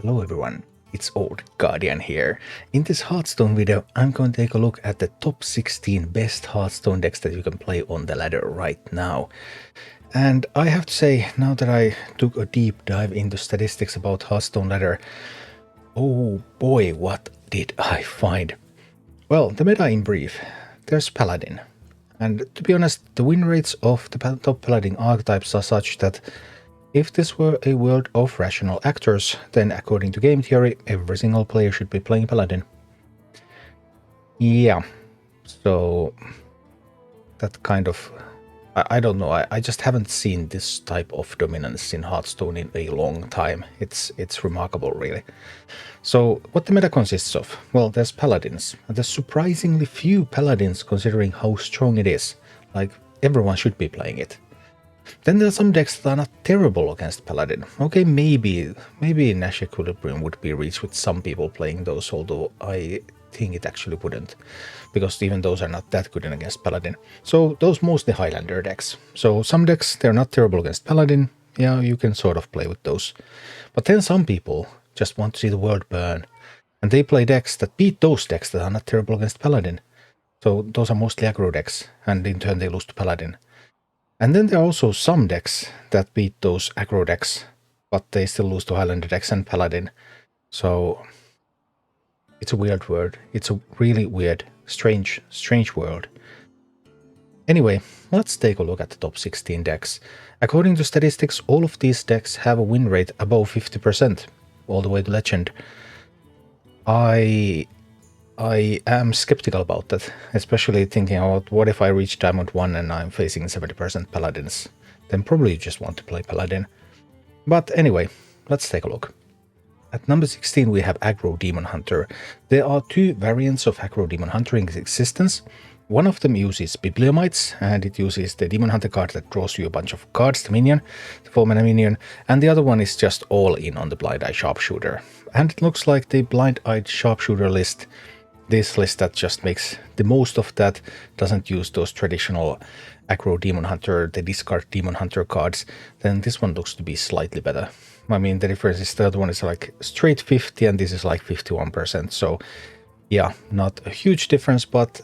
Hello everyone, it's Old Guardian here. In this Hearthstone video, I'm going to take a look at the top 16 best Hearthstone decks that you can play on the ladder right now. And I have to say, now that I took a deep dive into statistics about Hearthstone ladder, oh boy, what did I find? Well, the meta in brief, there's Paladin. And to be honest, the win rates of the top Paladin archetypes are such that if this were a world of rational actors, then according to game theory, every single player should be playing Paladin. Yeah, so that kind of... I don't know, I just haven't seen this type of dominance in Hearthstone in a long time. It's remarkable, really. So, what the meta consists of? Well, there's Paladins. And there's surprisingly few Paladins considering how strong it is. Like, everyone should be playing it. Then there are some decks that are not terrible against Paladin. Okay, maybe Nash Equilibrium would be reached with some people playing those, although I think it actually wouldn't, because even those are not that good against Paladin. So those mostly Highlander decks. So some decks, they're not terrible against Paladin. Yeah, you can sort of play with those. But then some people just want to see the world burn, and they play decks that beat those decks that are not terrible against Paladin. So those are mostly aggro decks, and in turn they lose to Paladin. And then there are also some decks that beat those aggro decks, but they still lose to Highlander decks and Paladin. So it's a weird world. It's a really weird, strange world. Anyway, let's take a look at the top 16 decks. According to statistics, all of these decks have a win rate above 50%, all the way to Legend. I am skeptical about that, especially thinking about what if I reach Diamond 1 and I'm facing 70% Paladins. Then probably you just want to play Paladin. But anyway, let's take a look. At number 16 we have Aggro Demon Hunter. There are two variants of Aggro Demon Hunter in existence. One of them uses Bibliomites, and it uses the Demon Hunter card that draws you a bunch of cards, the minion, the 4-mana minion, and the other one is just all in on the Blind Eye Sharpshooter. And it looks like the Blind Eye Sharpshooter list, this list that just makes the most of that, doesn't use those traditional Aggro Demon Hunter, the discard Demon Hunter cards, then this one looks to be slightly better. I mean, the difference is the other one is like straight 50 and this is like 51%, so yeah, not a huge difference, but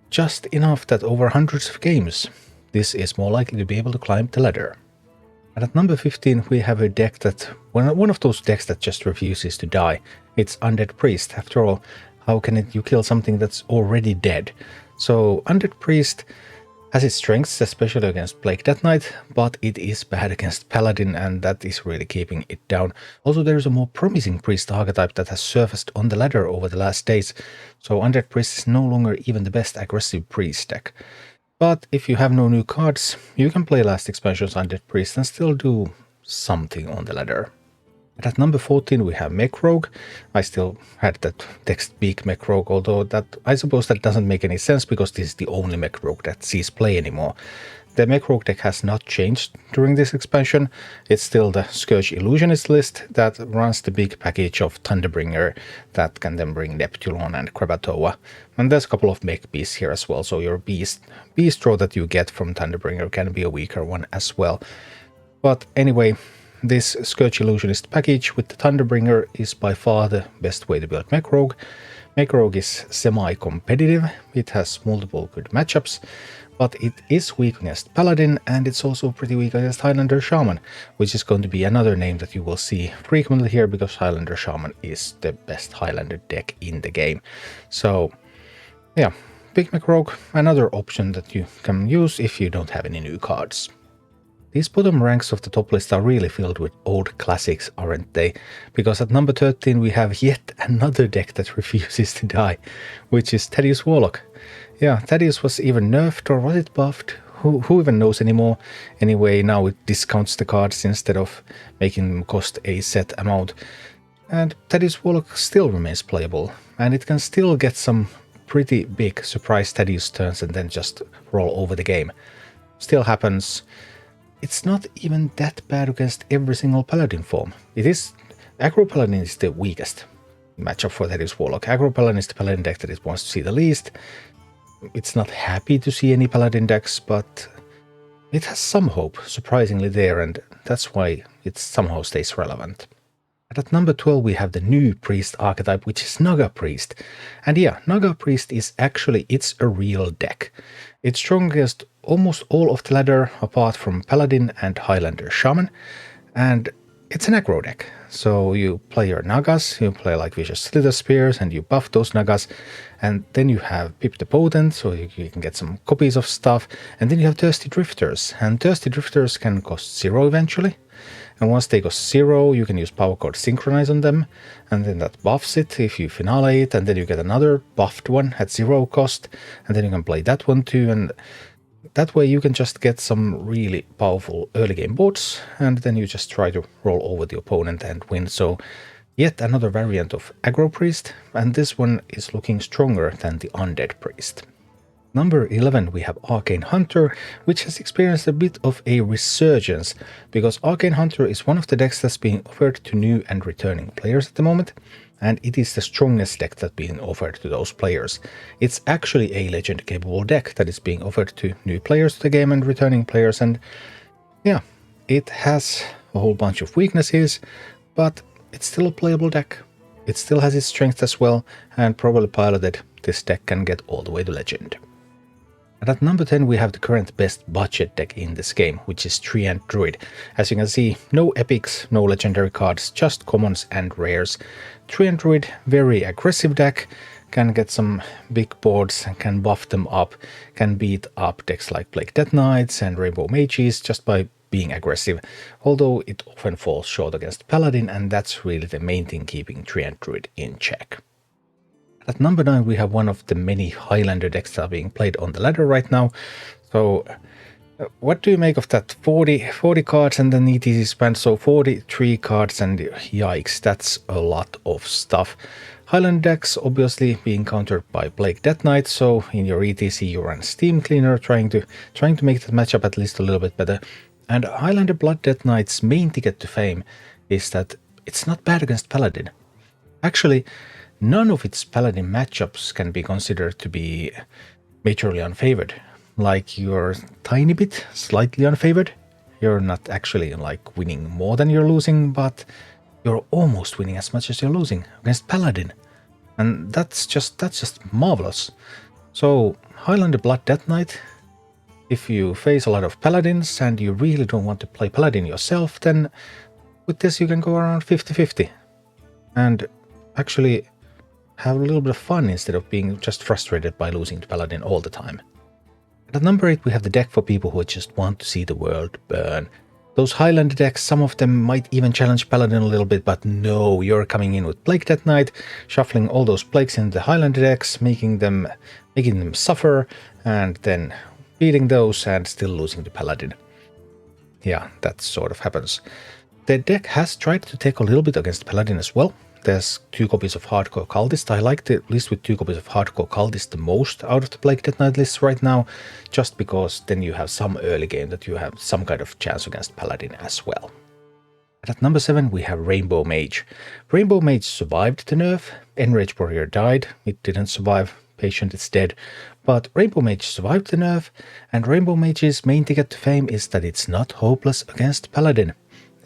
just enough that over hundreds of games, this is more likely to be able to climb the ladder. And at number 15 we have a deck that, one of those decks that just refuses to die. It's Undead Priest. After all, how can you kill something that's already dead? So Undead Priest has its strengths, especially against Plague Death Knight, but it is bad against Paladin, and that is really keeping it down. Also, there is a more promising Priest archetype that has surfaced on the ladder over the last days, so Undead Priest is no longer even the best aggressive Priest deck. But if you have no new cards, you can play last expansion's Undead Priest and still do something on the ladder. And at number 14 we have Mech Rogue. I still had that text speak Mech Rogue, although that I suppose that doesn't make any sense because this is the only Mech Rogue that sees play anymore. The Mech Rogue deck has not changed during this expansion. It's still the Scourge Illusionist list that runs the big package of Thunderbringer that can then bring Neptulon and Krakatoa. And there's a couple of Mech Beasts here as well, so your beast draw that you get from Thunderbringer can be a weaker one as well. But anyway, this Scourge Illusionist package with the Thunderbringer is by far the best way to build Mech Rogue. Mech Rogue is semi-competitive, it has multiple good matchups, but it is weak against Paladin, and it's also pretty weak against Highlander Shaman, which is going to be another name that you will see frequently here because Highlander Shaman is the best Highlander deck in the game. So yeah, big Mech Rogue, another option that you can use if you don't have any new cards. These bottom ranks of the top list are really filled with old classics, aren't they? Because at number 13 we have yet another deck that refuses to die, which is Thaddius Warlock. Yeah, Thaddius was either nerfed or was it buffed? Who even knows anymore? Anyway, now it discounts the cards instead of making them cost a set amount. And Thaddius Warlock still remains playable, and it can still get some pretty big surprise Thaddius turns and then just roll over the game. Still happens. It's not even that bad against every single Paladin form. It is... Aggro Paladin is the weakest matchup for Thaddius Warlock. Aggro Paladin is the Paladin deck that it wants to see the least. It's not happy to see any Paladin decks, but it has some hope, surprisingly there, and that's why it somehow stays relevant. And at number 12 we have the new priest archetype, which is Naga Priest. And yeah, Naga Priest is actually, it's a real deck. It's strong against almost all of the ladder apart from Paladin and Highlander Shaman. And it's an aggro deck. So you play your Nagas, you play like Vicious Slither Spears, and you buff those Nagas. And then you have Pip the Potent, so you can get some copies of stuff. And then you have Thirsty Drifters. And Thirsty Drifters can cost 0 eventually. And once they cost 0, you can use Power Chord Synchronize on them, and then that buffs it if you finale it, and then you get another buffed one at 0 cost, and then you can play that one too, and that way you can just get some really powerful early game boards, and then you just try to roll over the opponent and win. So yet another variant of Aggro Priest, and this one is looking stronger than the Undead Priest. Number 11 we have Arcane Hunter, which has experienced a bit of a resurgence, because Arcane Hunter is one of the decks that's being offered to new and returning players at the moment, and it is the strongest deck that's being offered to those players. It's actually a legend capable deck that is being offered to new players to the game and returning players, and yeah, it has a whole bunch of weaknesses, but it's still a playable deck. It still has its strengths as well, and probably piloted, this deck can get all the way to legend. And at number 10 we have the current best budget deck in this game, which is Treant Druid. As you can see, no epics, no legendary cards, just commons and rares. Treant Druid, very aggressive deck, can get some big boards and can buff them up, can beat up decks like Plague Death Knights and Rainbow Mages just by being aggressive, although it often falls short against Paladin, and that's really the main thing keeping Treant Druid in check. At number 9 we have one of the many Highlander decks that are being played on the ladder right now. So what do you make of that? 40 cards and then ETC spend, so 43 cards, and yikes, that's a lot of stuff. Highlander decks obviously being countered by Plague Death Knight, so in your ETC you run Steam Cleaner, trying to make that matchup at least a little bit better. And Highlander Blood Death Knight's main ticket to fame is that it's not bad against Paladin. Actually, none of its Paladin matchups can be considered to be majorly unfavored. Like, you're tiny bit, slightly unfavored. You're not actually like winning more than you're losing, but you're almost winning as much as you're losing against Paladin. And that's just marvelous. So Highlander Blood Death Knight, if you face a lot of Paladins and you really don't want to play Paladin yourself, then with this you can go around 50-50. And actually have a little bit of fun instead of being just frustrated by losing to Paladin all the time. At number 8 we have the deck for people who just want to see the world burn. Those Highlander decks, some of them might even challenge Paladin a little bit, but no, you're coming in with Plague Death Knight, shuffling all those plagues in the Highlander decks, making them suffer, and then beating those and still losing to Paladin. Yeah, that sort of happens. The deck has tried to take a little bit against Paladin as well. There's 2 copies of Hardcore Cultist. I like the list with 2 copies of Hardcore Cultist the most out of the Plague Death Knight lists right now, just because then you have some early game that you have some kind of chance against Paladin as well. At number 7 we have Rainbow Mage. Rainbow Mage survived the nerf. Enrage Warrior died. It didn't survive. Patient is dead. But Rainbow Mage survived the nerf, and Rainbow Mage's main ticket to fame is that it's not hopeless against Paladin.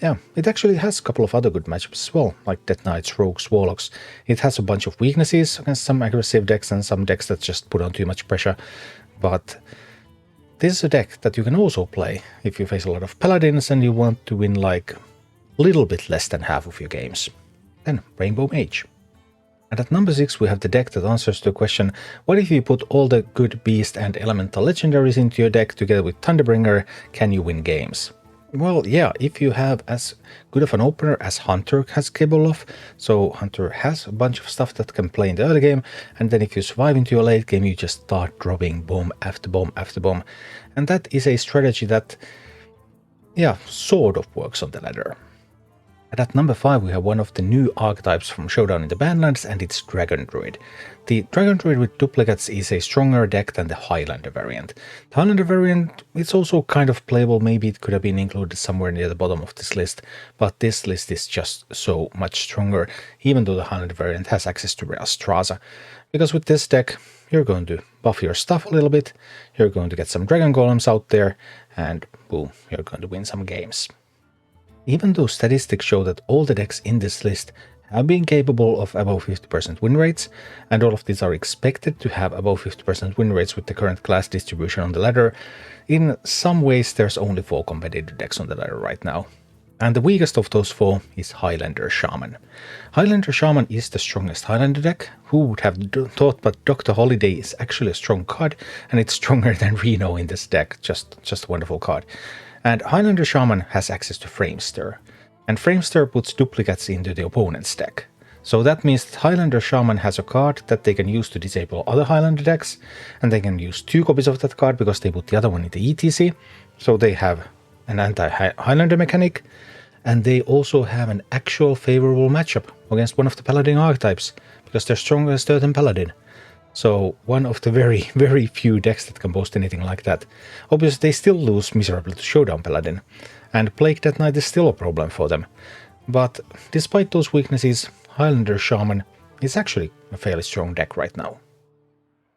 Yeah, it actually has a couple of other good matchups as well, like Death Knights, Rogues, Warlocks. It has a bunch of weaknesses against some aggressive decks and some decks that just put on too much pressure. But this is a deck that you can also play if you face a lot of Paladins and you want to win like a little bit less than half of your games. Then Rainbow Mage. And at number 6 we have the deck that answers the question, what if you put all the good Beast and Elemental legendaries into your deck together with Thunderbringer, can you win games? Well, yeah, if you have as good of an opener as Hunter has capable of, so Hunter has a bunch of stuff that can play in the early game, and then if you survive into your late game, you just start dropping bomb after bomb after bomb. And that is a strategy that, yeah, sort of works on the ladder. And at number 5 we have one of the new archetypes from Showdown in the Badlands, and it's Dragon Druid. The Dragon Druid with duplicates is a stronger deck than the Highlander variant. The Highlander variant, it's also kind of playable, maybe it could have been included somewhere near the bottom of this list, but this list is just so much stronger, even though the Highlander variant has access to Straza. Because with this deck, you're going to buff your stuff a little bit, you're going to get some Dragon Golems out there, and boom, you're going to win some games. Even though statistics show that all the decks in this list have been capable of above 50% win rates, and all of these are expected to have above 50% win rates with the current class distribution on the ladder, in some ways there's only 4 competitive decks on the ladder right now. And the weakest of those 4 is Highlander Shaman. Highlander Shaman is the strongest Highlander deck. Who would have thought, but Dr. Holiday is actually a strong card, and it's stronger than Reno in this deck. Just a wonderful card. And Highlander Shaman has access to Framestir, and Framestir puts duplicates into the opponent's deck. So that means that Highlander Shaman has a card that they can use to disable other Highlander decks, and they can use 2 copies of that card because they put the other one in the ETC, so they have an anti-Highlander mechanic, and they also have an actual favorable matchup against one of the Paladin archetypes, because they're strongest Earthen Paladin. So one of the very, very few decks that can boast anything like that. Obviously they still lose miserably to Showdown Paladin, and Plague Death Knight is still a problem for them. But despite those weaknesses, Highlander Shaman is actually a fairly strong deck right now.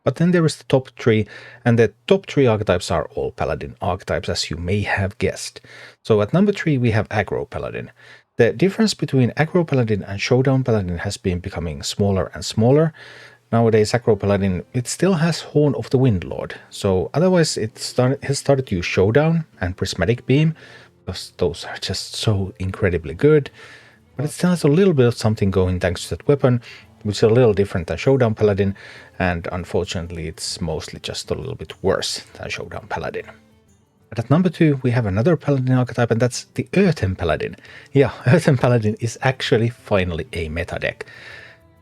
But then there is the top 3, and the top 3 archetypes are all Paladin archetypes, as you may have guessed. So at number 3 we have Aggro Paladin. The difference between Aggro Paladin and Showdown Paladin has been becoming smaller and smaller. Nowadays Aggro Paladin, it still has Horn of the Windlord, so otherwise it has started to use Showdown and Prismatic Beam, because those are just so incredibly good. But it still has a little bit of something going thanks to that weapon, which is a little different than Showdown Paladin, and unfortunately it's mostly just a little bit worse than Showdown Paladin. But at number 2 we have another Paladin archetype, and that's the Earthen Paladin. Yeah, Earthen Paladin is actually finally a meta deck.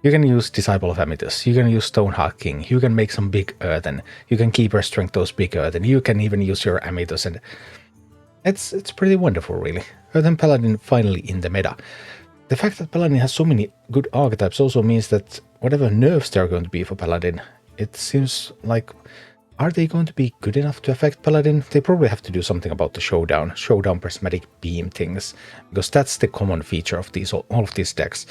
You can use Disciple of Amethys, you can use Stoneheart King, you can make some big Earthen, you can Keeper Strength those big Earthen, you can even use your Amethys, and it's pretty wonderful really. Earthen Paladin finally in the meta. The fact that Paladin has so many good archetypes also means that whatever nerfs there are going to be for Paladin, it seems like, are they going to be good enough to affect Paladin? They probably have to do something about the Showdown Prismatic Beam things, because that's the common feature of all of these decks.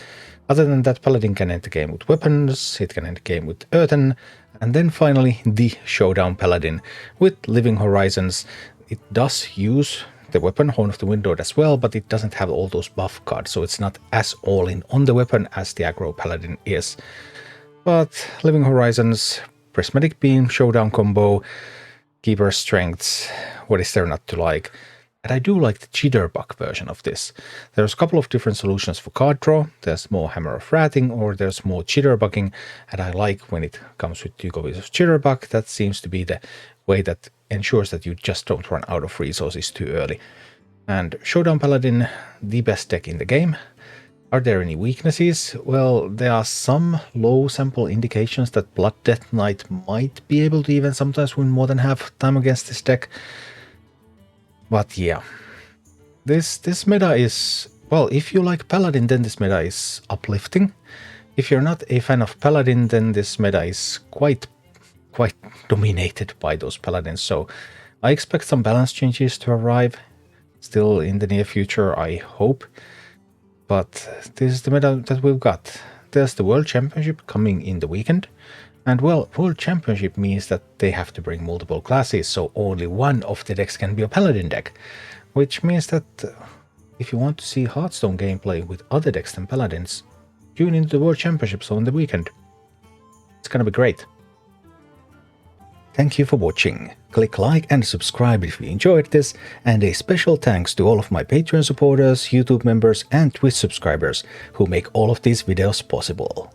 Other than that, Paladin can end the game with weapons, it can end the game with Earthen, and then finally the Showdown Paladin with Living Horizons. It does use the weapon Horn of the Windlord as well, but it doesn't have all those buff cards, so it's not as all-in on the weapon as the Aggro Paladin is. But Living Horizons, Prismatic Beam, Showdown combo, Keeper Strengths, what is there not to like? And I do like the Jitterbug version of this. There's a couple of different solutions for card draw. There's more Hammer of Wrathing, or there's more Jitterbugging, and I like when it comes with 2 copies of Jitterbug. That seems to be the way that ensures that you just don't run out of resources too early. And Showdown Paladin, the best deck in the game. Are there any weaknesses? Well, there are some low sample indications that Blood Death Knight might be able to even sometimes win more than half time against this deck. But yeah, this meta is, well, if you like Paladin, then this meta is uplifting. If you're not a fan of Paladin, then this meta is quite dominated by those Paladins. So I expect some balance changes to arrive still in the near future, I hope. But this is the meta that we've got. There's the World Championship coming in the weekend. And well, World Championship means that they have to bring multiple classes, so only one of the decks can be a Paladin deck. Which means that if you want to see Hearthstone gameplay with other decks than Paladins, tune into the World Championships on the weekend. It's gonna be great. Thank you for watching. Click like and subscribe if you enjoyed this, and a special thanks to all of my Patreon supporters, YouTube members and Twitch subscribers who make all of these videos possible.